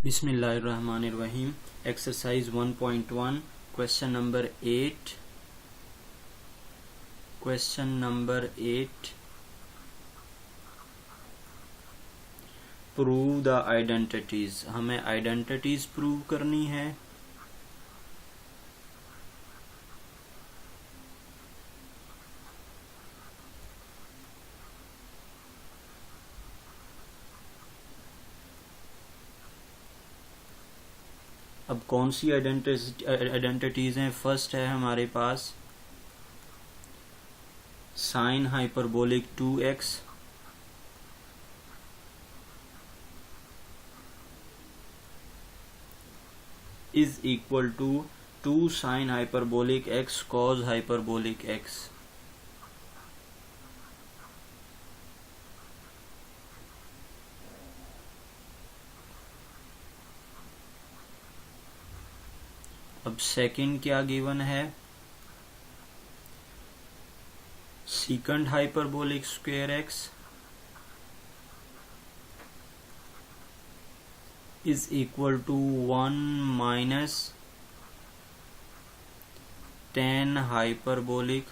बिस्मिल्लाहिर्रहमानिर्रहीम। Exercise 1.1 question number 8। Prove the identities. हमें identities prove करनी है। अब कौन सी आइडेंटिटीज हैं? फर्स्ट है हमारे पास sine hyperbolic 2x is equal to 2 sine hyperbolic x cos hyperbolic x। अब सेकंड क्या गिवन है? Secant hyperbolic square x is equal to 1 minus tan hyperbolic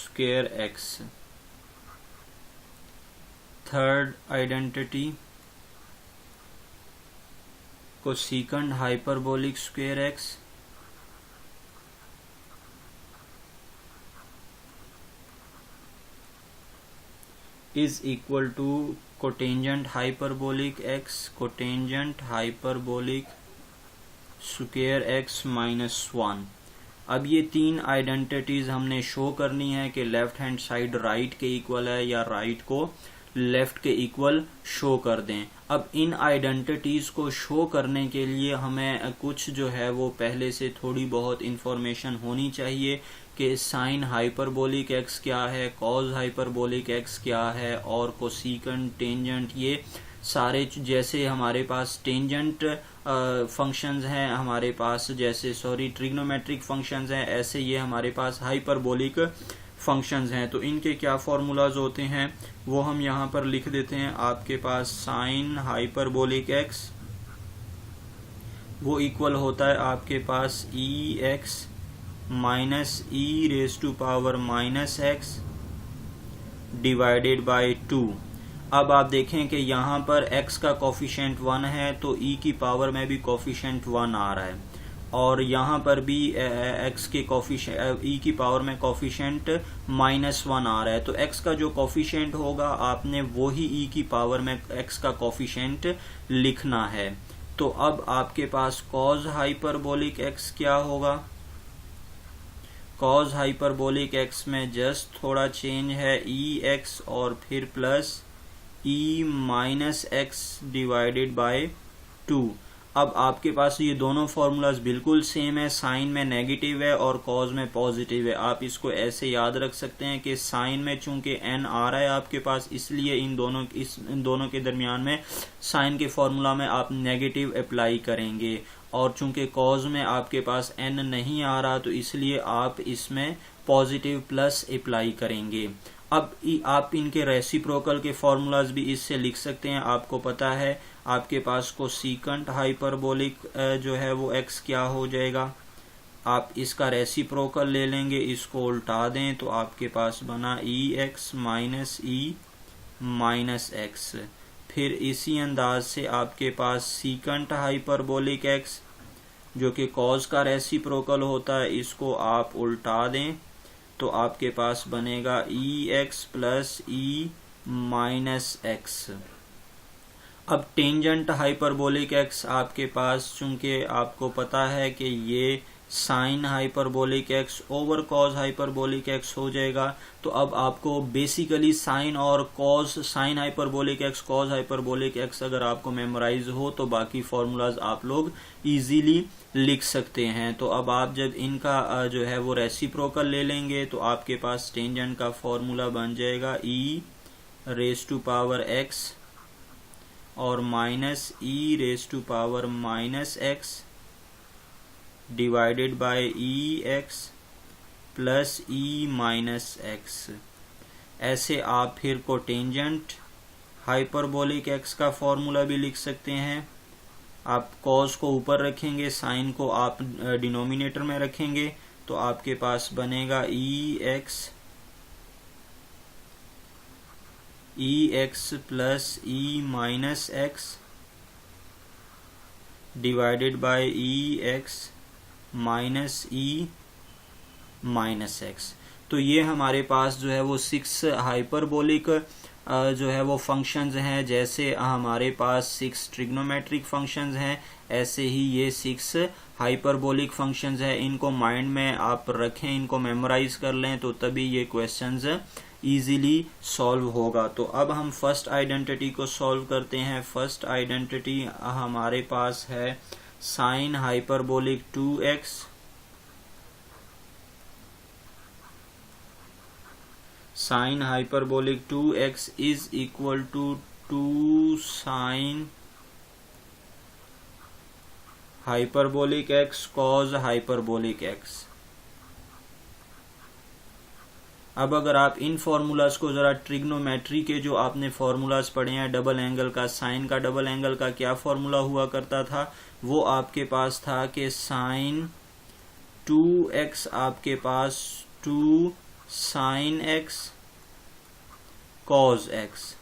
square x। Third identity cosecant hyperbolic square x is equal to cotangent hyperbolic x cotangent hyperbolic square x minus 1। अब ये तीन identities हमने show करनी है कि left hand side right के equal है या राइट को लेफ्ट के इक्वल शो कर दें। अब इन आइडेंटिटीज को शो करने के लिए हमें कुछ जो है वो पहले से थोड़ी बहुत इंफॉर्मेशन होनी चाहिए कि साइन हाइपरबोलिक x क्या है, कॉज हाइपरबोलिक x क्या है और कोसेकंड टेंजेंट, ये सारे जैसे हमारे पास टेंजेंट फंक्शंस हैं हमारे पास, जैसे ट्रिग्नोमेट्रिक फंक्शंस हैं, ऐसे ये हमारे पास हाइपरबोलिक फंक्शंस हैं। तो इनके क्या फॉर्मूलाज होते हैं वो हम यहाँ पर लिख देते हैं। आपके पास साइन हाइपरबोलिक x वो इक्वल होता है आपके पास ex minus e raise to power minus x divided by 2। अब आप देखें कि यहाँ पर x का कोफिशिएंट 1 है तो e की पावर में भी कोफिशिएंट 1 आ रहा है और यहाँ पर भी x के कोफिशिएंट e की पावर में कोफिशिएंट माइनस 1 आ रहा है। तो x का जो कोफिशिएंट होगा आपने वो ही e की पावर में x का कोफिशिएंट लिखना है। तो अब आपके पास कॉज हाइपरबोलिक x क्या होगा? कॉज हाइपरबोलिक x में जस्ट थोड़ा चेंज है, ex और फिर plus e minus x divided by 2। अब आपके पास ये दोनों फॉर्मूलाज बिल्कुल सेम है, साइन में नेगेटिव है और कॉज में पॉजिटिव है। आप इसको ऐसे याद रख सकते हैं कि साइन में चूंकि n आ रहा है आपके पास, इसलिए इन दोनों के दरमियान में साइन के फॉर्मूला में आप नेगेटिव अप्लाई करेंगे और चूंकि कॉज में आपके पास n नहीं आ रहा तो इसलिए आप इसमें पॉजिटिव प्लस अप्लाई करेंगे। अब आप इनके रेसिप्रोकल के फॉर्मूलाज भी इससे लिख सकते हैं। आपको पता है आपके पास कोसेकंड हाइपरबोलिक जो है वो x क्या हो जाएगा, आप इसका रेसिप्रोकल ले लेंगे, इसको उल्टा दें तो आपके पास बना ex minus e minus x। फिर इसी अंदाज से आपके पास सेकंड हाइपरबोलिक x जो कि कॉज का रेसिप्रोकल होता है, इसको आप उल्टा दें तो आपके पास बनेगा ex plus e minus x। अब टेंजेंट हाइपरबोलिक x आपके पास चूंकि आपको पता है कि ये sign hyperbolic x over cause hyperbolic x हो जाएगा। तो अब आपको बेसिकली साइन और cause, sign hyperbolic x cos hyperbolic x अगर आपको मेमोराइज हो तो बाकी फॉर्मूलाज आप लोग इजीली लिख सकते हैं। तो अब आप जब इनका जो है वो रेसिप्रोकल ले लेंगे तो आपके पास टेंजेंट का फॉर्मूला बन जाएगा e raise to power x और minus e raise to power minus x divided by ex plus e minus x। ऐसे आप फिर कोटेंजेंट हाइपरबोलिक x का फॉर्मूला भी लिख सकते हैं आप कॉस को ऊपर रखेंगे, साइन को आप डिनोमिनेटर में रखेंगे, तो आपके पास बनेगा e x plus E minus x divided by E x minus e minus x. तो ये हमारे पास जो है वो 6 हाइपरबोलिक जो है वो फंक्शंस हैं। जैसे हमारे पास 6 ट्रिग्नोमेट्रिक फंक्शंस हैं, ऐसे ही ये 6 हाइपरबोलिक फंक्शंस हैं। इनको माइंड में आप रखें, इनको मेमोराइज कर लें, तो तभी ये क्वेश्चंस इजीली सॉल्व होगा। तो अब हम फर्स्ट आइडेंटिटी को सॉल्व करते हैं। फर्स्ट आइडेंटिटी हमारे पास है sine hyperbolic 2x sine hyperbolic 2x is equal to 2 sine hyperbolic x cos hyperbolic x। अब अगर आप इन फॉर्मूलाज को जरा ट्रिग्नोमेट्री के जो आपने फॉर्मूलाज पढ़े हैं, डबल एंगल का, साइन का डबल एंगल का क्या फॉर्मूला हुआ करता था, वो आपके पास था कि साइन 2x आपके पास 2 साइन x कॉज x।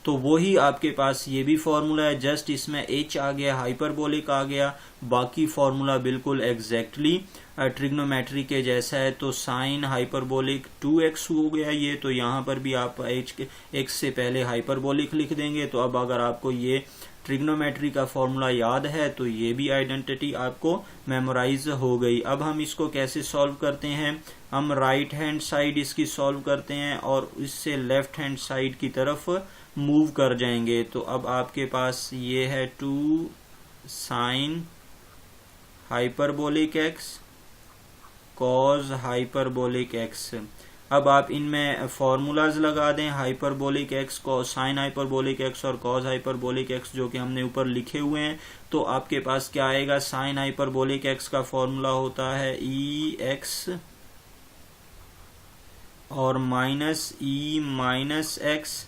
तो वही आपके पास ये भी फॉर्मूला है, जस्ट इसमें h आ गया, हाइपरबोलिक आ गया, बाकी फॉर्मूला बिल्कुल एग्जैक्टली ट्रिग्नोमेट्री के जैसा है। तो साइन हाइपरबोलिक 2x हो गया ये, तो यहाँ पर भी आप x से पहले हाइपरबोलिक लिख देंगे। तो अब अगर आपको ये ट्रिग्नोमेट्री का फॉर्मूला याद है तो ये भी आइडेंटिटी आपको मेमोराइज हो गई। अब हम इसको कैसे सॉल्व करते हैं, हम राइट हैंड साइड इसकी सॉल्व करते हैं और इससे लेफ्ट हैंड साइड की तरफ मूव कर जाएंगे। तो अब आपके पास ये है 2 sine hyperbolic x cos hyperbolic x। अब आप इनमें फॉर्मूलाज लगा दें, हाइपरबोलिक x को साइन हाइपरबोलिक x और कॉज हाइपरबोलिक x जो कि हमने ऊपर लिखे हुए हैं। तो आपके पास क्या आएगा, साइन हाइपरबोलिक x का फॉर्मूला होता है ई एक्स और minus e minus x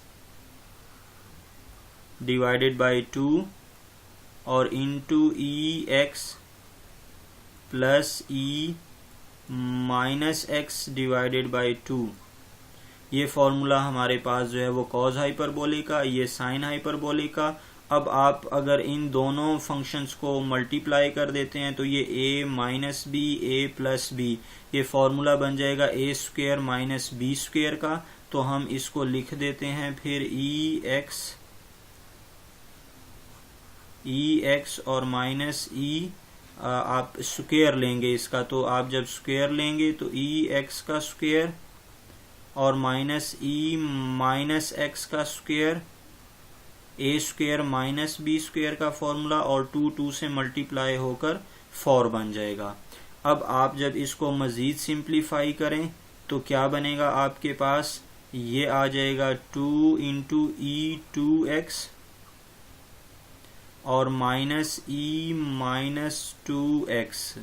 divided by 2 और into E x plus E minus x divided by 2। ये फॉर्मूला हमारे पास जो है वो कॉज हाइपरबोलिक का, ये साइन हाइपरबोलिक का। अब आप अगर इन दोनों फंक्शंस को मल्टीप्लाई कर देते हैं तो ये a minus B A plus B, ये फॉर्मूला बन जाएगा a square minus B square का। तो हम इसको लिख देते हैं फिर ई एक्स और माइनस ई आप स्क्वेयर लेंगे इसका, तो आप जब स्क्वेयर लेंगे तो ई एक्स का स्क्वेयर और माइनस ई माइनस एक्स का स्क्वेयर, ए स्क्वेयर माइनस बी स्क्वेयर का फॉर्मूला, और 2 से मल्टीप्लाई होकर 4 बन जाएगा। अब आप जब इसको मजीद सिंप्लीफाई करें तो क्या बनेगा आपके पास, ये आ जाएगा 2 इंटू ई 2x और minus e minus 2x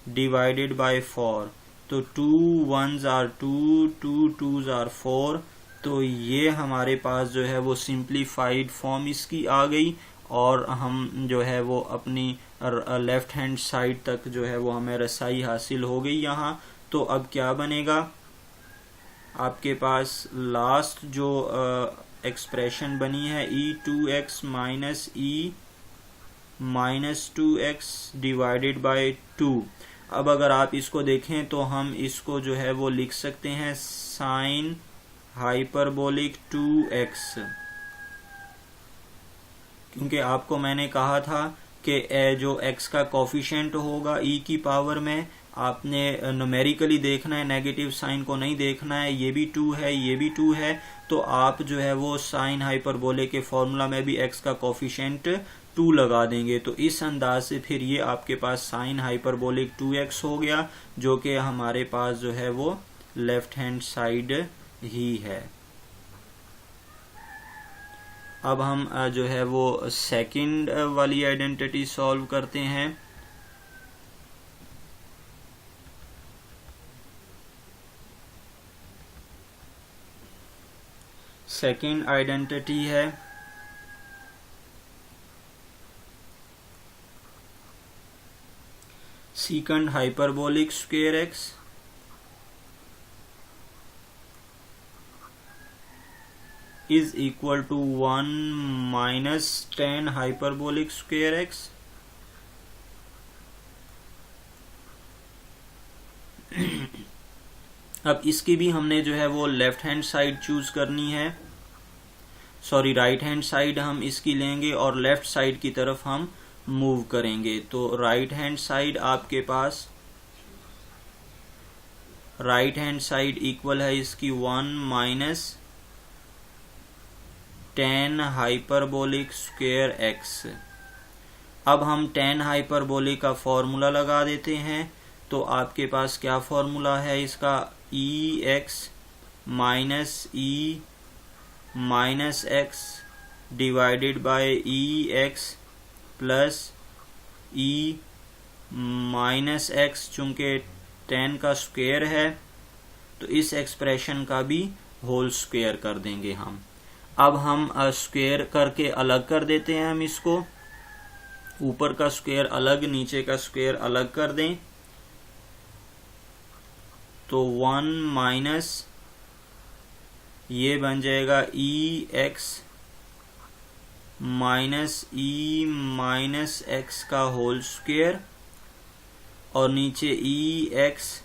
divided by 4। तो 2 1s आर 2, 2 2s आर 4। तो ये हमारे पास जो है वो सिंप्लीफाइड फॉर्म इसकी आ गई और हम जो है वो अपनी लेफ्ट हैंड साइड तक जो है वो हमें रसाई हासिल हो गई यहाँ। तो अब क्या बनेगा, आपके पास लास्ट जो एक्सप्रेशन बनी है e2x minus e minus 2x divided by 2। अब अगर आप इसको देखें तो हम इसको जो है वो लिख सकते हैं साइन हाइपरबोलिक 2x, क्योंकि आपको मैंने कहा था कि जो x का कोफिशिएंट होगा e की पावर में आपने न्यूमेरिकली देखना है, नेगेटिव साइन को नहीं देखना है। ये भी 2 है, ये भी 2 है, तो आप जो है वो साइन हाइपरबोलिक के फॉर्मूला में भी x का कोफिशिएंट 2 लगा देंगे। तो इस अंदाज से फिर ये आपके पास साइन हाइपरबोलिक 2x हो गया, जो कि हमारे पास जो है वो लेफ्ट हैंड साइड ही है। अब हम जो है वो सेकंड वाली आइडेंटिटी सॉल्व करते हैं। सेकंड आइडेंटिटी है secant hyperbolic square x is equal to 1 minus tan hyperbolic square x. अब इसकी भी हमने जो है वो लेफ्ट हैंड साइड चूज करनी है, सॉरी राइट हैंड साइड हम इसकी लेंगे और लेफ्ट साइड की तरफ हम मूव करेंगे। तो राइट हैंड साइड आपके पास, राइट हैंड साइड इक्वल है इसकी 1 minus tan hyperbolic square x। अब हम tan हाइपरबोलिक का फॉर्मूला लगा देते हैं। तो आपके पास क्या फॉर्मूला है इसका, e x minus x divided by E x plus E minus x. चूंकि tan का स्क्वायर है तो इस एक्सप्रेशन का भी होल स्क्वायर कर देंगे हम। अब हम स्क्वायर करके अलग कर देते हैं हम इसको, ऊपर का स्क्वायर अलग नीचे का स्क्वायर अलग कर दें। तो 1 माइनस ये बन जाएगा ई एक्स माइनस एक्स का होल स्क्वायर और नीचे ई एक्स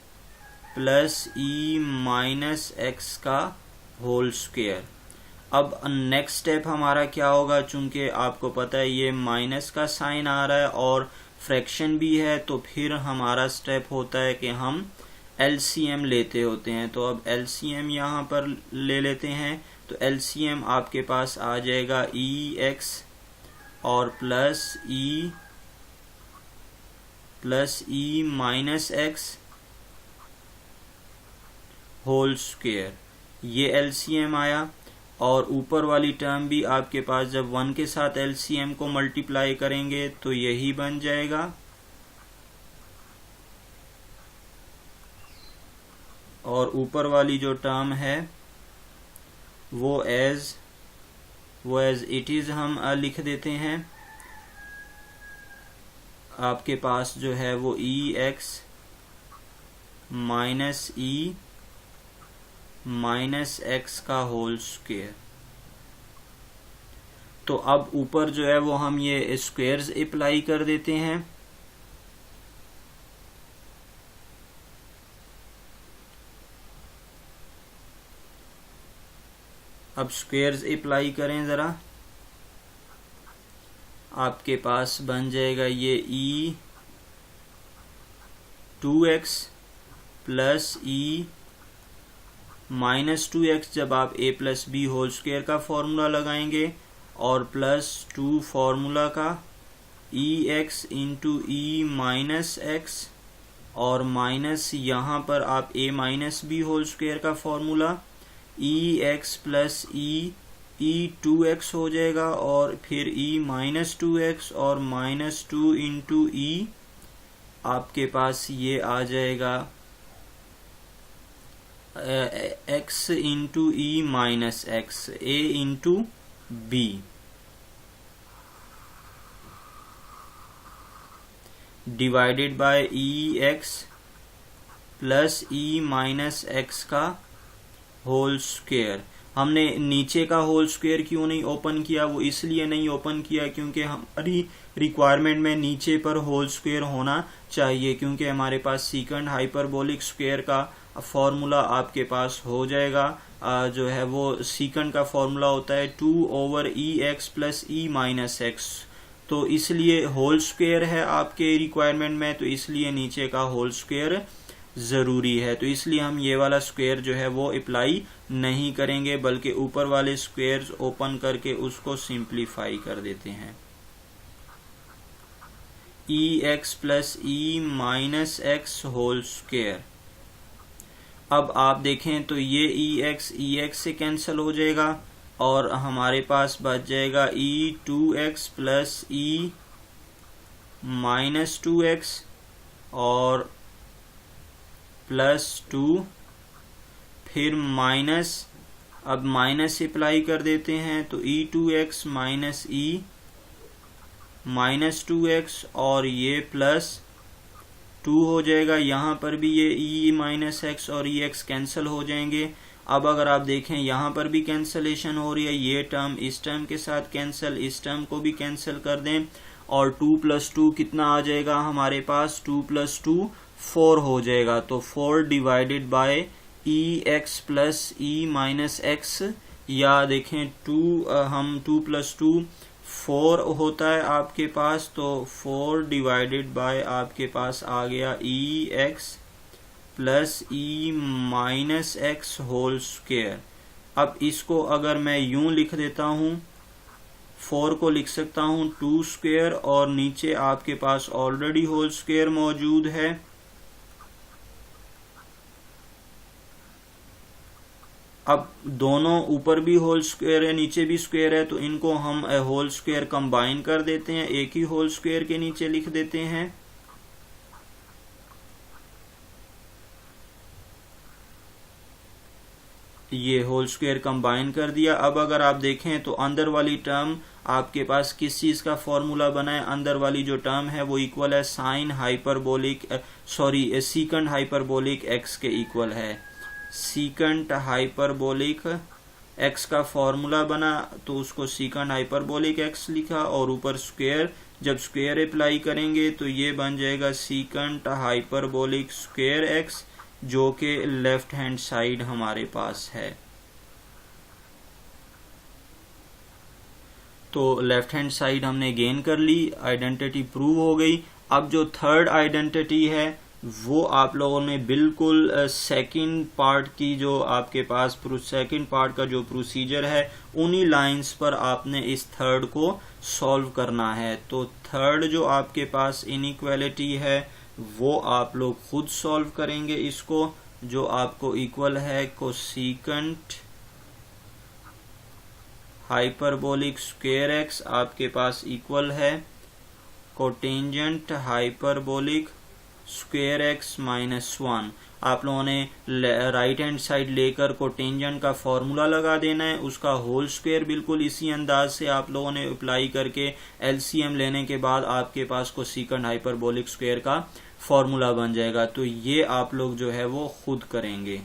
प्लस ई माइनस एक्स का होल स्क्वायर। अब नेक्स्ट स्टेप हमारा क्या होगा, चूंकि आपको पता है ये माइनस का साइन आ रहा है और फ्रैक्शन भी है, तो फिर हमारा स्टेप होता है कि हम एलसीएम लेते होते हैं। तो अब एलसीएम यहाँ पर ले लेते हैं। तो एलसीएम आपके पास आ जाएगा ई एक्स और प्लस ई माइनस एक्स होल स्क्वायर, ये एलसीएम आया। और ऊपर वाली टर्म भी आपके पास जब 1 के साथ एलसीएम को मल्टीप्लाई करेंगे तो यही बन जाएगा। और ऊपर वाली जो टर्म है वो एज इट इज हम लिख देते हैं। आपके पास जो है वो ई एक्स माइनस एक्स का होल स्क्वायर। तो अब ऊपर जो है वो हम ये स्क्वायर्स अप्लाई कर देते हैं। अब स्क्वायर्स अप्लाई करें ज़रा, आपके पास बन जाएगा ये ई 2x plus E minus 2x जब आप a plus B whole square का फॉर्मूला लगाएंगे और प्लस 2 फॉर्मूला का E X into E minus X और माइनस यहाँ पर आप a minus B whole square का formula E x plus E 2x हो जाएगा और फिर ई माइनस 2x और माइनस 2 इंटू ई आपके पास ये आ जाएगा x into E minus X a into B divided by E x plus E minus X का होल स्क्वायर। हमने नीचे का होल स्क्वायर क्यों नहीं ओपन किया, वो इसलिए नहीं ओपन किया क्योंकि हमारी रिक्वायरमेंट में नीचे पर होल स्क्वायर होना चाहिए, क्योंकि हमारे पास सीकेंट हाइपरबोलिक स्क्वायर का फॉर्मूला आपके पास हो जाएगा। जो है वो सीकेंट का फॉर्मूला होता है 2 ओवर ई एक्स प्लस ई माइनस एक्स। तो इसलिए होल स्क्वायर है आपके रिक्वायरमेंट में, तो इसलिए नीचे का होल स्क्वायर ज़रूरी है। तो इसलिए हम ये वाला स्क्वायर जो है वो अप्लाई नहीं करेंगे, बल्कि ऊपर वाले स्क्वायर्स ओपन करके उसको सिंप्लीफाई कर देते हैं। ई एक्स प्लस ई माइनस एक्स होल स्क्वायर। अब आप देखें तो ये ई एक्स से कैंसिल हो जाएगा और हमारे पास बच जाएगा ई 2x plus E minus 2x और प्लस 2, फिर माइनस, अब माइनस अप्लाई कर देते हैं तो ई 2x minus e minus 2x और ये प्लस 2 हो जाएगा। यहाँ पर भी ये e माइनस एक्स और ई एक्स कैंसिल हो जाएंगे। अब अगर आप देखें यहाँ पर भी कैंसलेशन हो रही है, ये टर्म इस टर्म के साथ कैंसिल, इस टर्म को भी कैंसिल कर दें और 2 प्लस 2 कितना आ जाएगा हमारे पास, 2 प्लस 2 4 हो जाएगा। तो 4 divided by E x plus E minus x, या देखें 2 प्लस 2 4 होता है आपके पास, तो 4 डिवाइडेड बाय आपके पास आ गया ई एक्स प्लस ई माइनस एक्स होल स्क्वायर। अब इसको अगर मैं यूं लिख देता हूं, 4 को लिख सकता हूं 2 स्क्वायर और नीचे आपके पास ऑलरेडी होल स्क्वायर मौजूद है। अब दोनों ऊपर भी होल स्क्वायर है नीचे भी स्क्वायर है, तो इनको हम होल स्क्वायर कंबाइन कर देते हैं, एक ही होल स्क्वायर के नीचे लिख देते हैं। ये होल स्क्वायर कंबाइन कर दिया। अब अगर आप देखें तो अंदर वाली टर्म आपके पास किस चीज का फॉर्मूला बना है, अंदर वाली जो टर्म है वो इक्वल है साइन हाइपरबोलिक सीकंट हाइपरबोलिक एक्स के इक्वल है। सीकंट हाइपरबोलिक एक्स का फॉर्मूला बना तो उसको सीकंट हाइपरबोलिक एक्स लिखा और ऊपर स्क्वायर, जब स्क्वायर अप्लाई करेंगे तो ये बन जाएगा सीकंट हाइपरबोलिक स्क्वायर एक्स, जो कि लेफ्ट हैंड साइड हमारे पास है। तो लेफ्ट हैंड साइड हमने गेन कर ली, आइडेंटिटी प्रूव हो गई। अब जो थर्ड आइडेंटिटी है वो आप लोगों ने बिल्कुल सेकंड पार्ट की जो आपके पास सेकंड पार्ट का जो प्रोसीजर है उन्हीं लाइंस पर आपने इस थर्ड को सॉल्व करना है। तो थर्ड जो आपके पास इनइक्वालिटी है वो आप लोग खुद सॉल्व करेंगे इसको, जो आपको इक्वल है कोसेकेंट हाइपरबोलिक स्क्वायर एक्स आपके पास इक्वल है cotangent hyperbolic square x minus 1। आप लोगों ने राइट हैंड साइड लेकर कोटेंजेंट का फॉर्मूला लगा देना है, उसका होल स्क्वायर बिल्कुल इसी अंदाज से आप लोगों ने अप्लाई करके एलसीएम लेने के बाद आपके पास कोसेकेंट हाइपरबोलिक स्क्वायर का फॉर्मूला बन जाएगा। तो ये आप लोग जो है वो खुद करेंगे।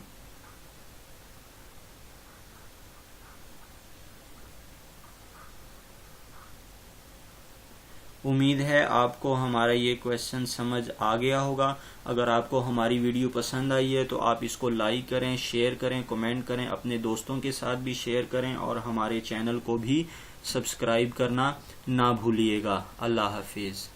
उम्मीद है आपको हमारा ये क्वेश्चन समझ आ गया होगा। अगर आपको हमारी वीडियो पसंद आई है तो आप इसको लाइक करें, शेयर करें, कमेंट करें, अपने दोस्तों के साथ भी शेयर करें और हमारे चैनल को भी सब्सक्राइब करना ना भूलिएगा। अल्लाह हाफिज।